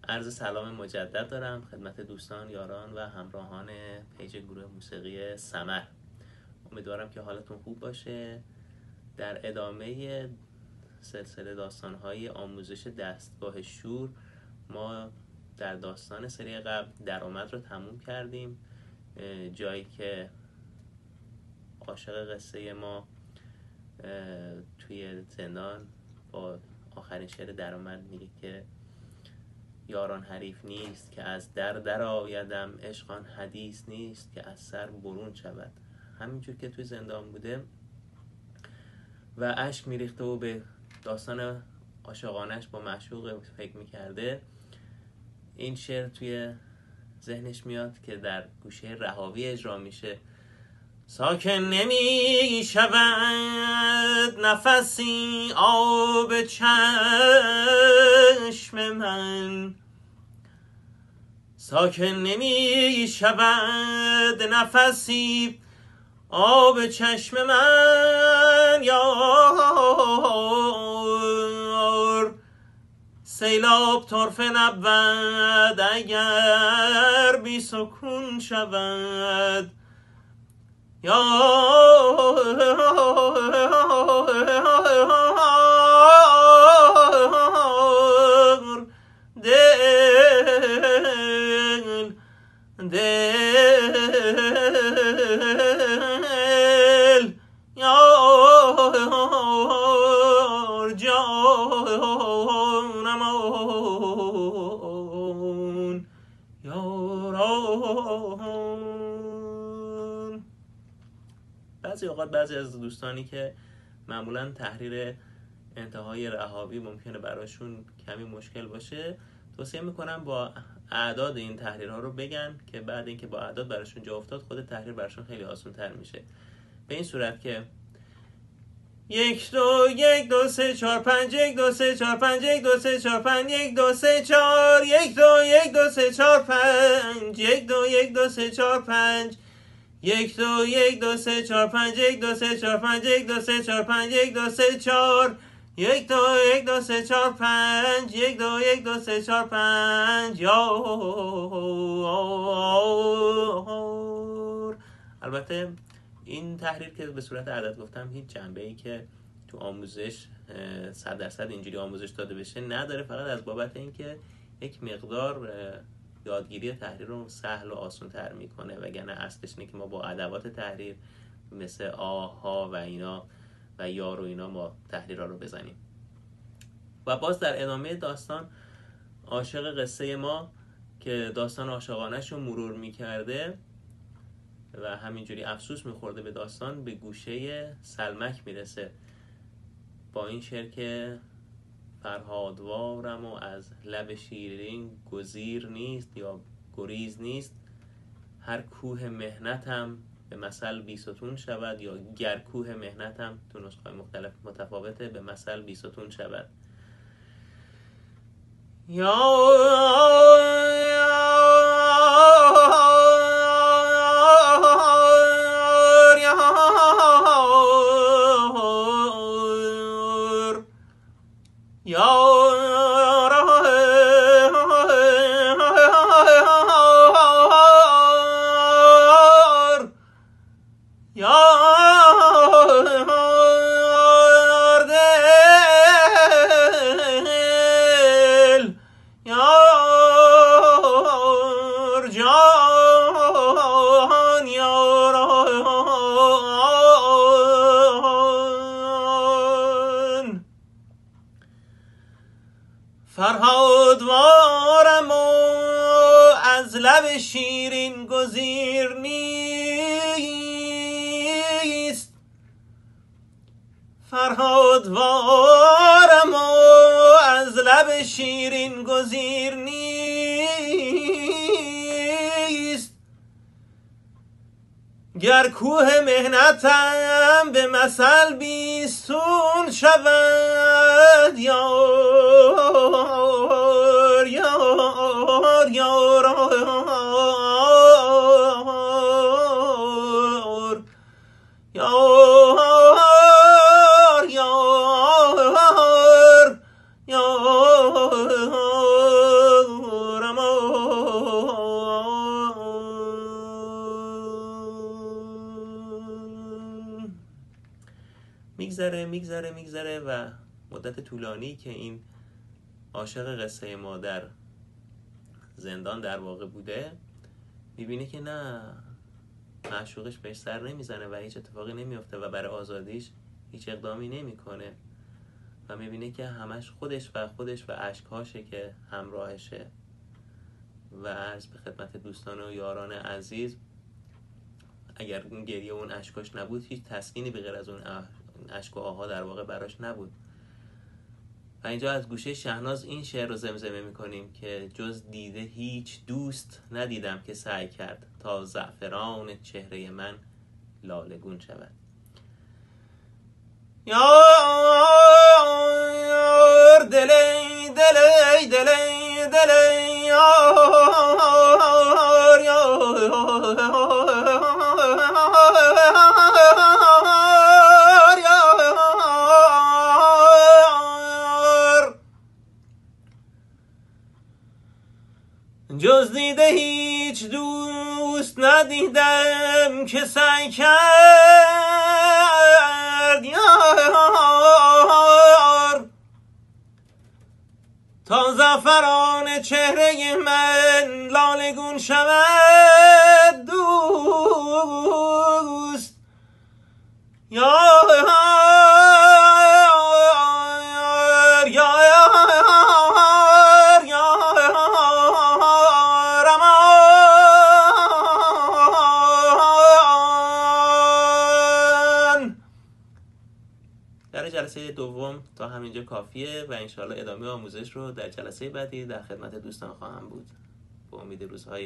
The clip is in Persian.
عرض سلام مجدد دارم خدمت دوستان، یاران و همراهان پیج گروه موسیقی ثمر. امیدوارم که حالتون خوب باشه. در ادامه سلسله داستان‌های آموزش دستگاه شور ما در داستان سری قبل درآمد رو تموم کردیم، جایی که عاشق قصه ما توی زندان با آخرین شعر درآمد میگه که یاران حریف نیست که از در آیدم، عشقان حدیث نیست که از سر برون شود. همینجور که توی زندان بوده و اشک میریخته و به داستان عاشقانش با معشوق فکر میکرده، این شعر توی ذهنش میاد که در گوشه رهاوی اجرا میشه. ساکن نمی شود نفسی آب چشم من، ساکن نمی شود نفسی آب چشم من، یار سیلاب طرفه نبود اگر بی سکون شود، یار دل یار جانمون یاران. بعضی اوقات بعضی از دوستانی که معمولا تحریر انتهای رهاوی ممکنه براشون کمی مشکل باشه، توصیه میکنم با اعداد این تحریرها رو بگن که بعد اینکه با اعداد براشون جا افتاد خود تحریر براشون خیلی آسان تر میشه. به این صورت که 1 2 1 2 3 4 5 1 2 3 4 5 1 2 3 4 5 1 2 3 4 1 2 1 2 3 4 5 1 2 1 2 3 4 5 1 2 1 2 3 4 5 1 2 3 4 5 1 2 3 4 5 1 2 3 4 1 2 1 2 3 4 5 1 2 1 2 3 4 5 یار. البته این تحریر که به صورت عدد گفتم هیچ جنبه‌ای که تو آموزش 100% اینجوری آموزش داده بشه نداره، فقط از بابت اینکه یک مقدار یادگیری تحریر رو سهل و آسان تر میکنه، وگرنه اصلش اینه که ما با ادوات تحریر مثل آها و اینا و یار و اینا ما تحریرها رو بزنیم. و باز در ادامه داستان عاشق قصه ما که داستان عاشقانش رو مرور میکرده و همینجوری افسوس میخورده به داستان، به گوشه سلمک میرسه با این شعر که فرهادوارم و از لب شیرین گزیر نیست یا گریز نیست، هر کوه مهنتم به مثل بیستون شود، یا گر کوه مهنتم تو نسخه مختلف متفاوته به مثل بیستون شود. فرهادوارم و از لب شیرین گزیر نیست، فرهادوارم و از لب شیرین گزیر نیست، گر کوه مهنتم به مثل بیستون شود، یار یار یار یار یار میگذره و مدت طولانی که این عاشق قصه ما در زندان در واقع بوده، میبینه که نه، معشوقش بهش سر نمیزنه و هیچ اتفاقی نمیفته و برای آزادیش هیچ اقدامی نمیکنه و میبینه که همش خودش و اشکهاشه که همراهشه. و عرض به خدمت دوستان و یاران عزیز، اگر اون گریه و اون اشکاش نبود، هیچ تسکینی به غیر از اون اشک و آها در واقع براش نبود. و اینجا از گوشه شهناز این شعر رو زمزمه میکنیم که جز دیده هیچ دوست ندیدم که سعی کرد تا زعفران چهره من لالگون شود. یار دلی دلی دلی دلی یار یار، جز دیده هیچ دوست ندیدم که سعی کرد یار تا زعفران چهره من لالگون شود دوست یار در جلسه دوم تا همینجا کافیه و انشاءالله ادامه آموزش رو در جلسه بعدی در خدمت دوستان خواهم بود. با امید روزهای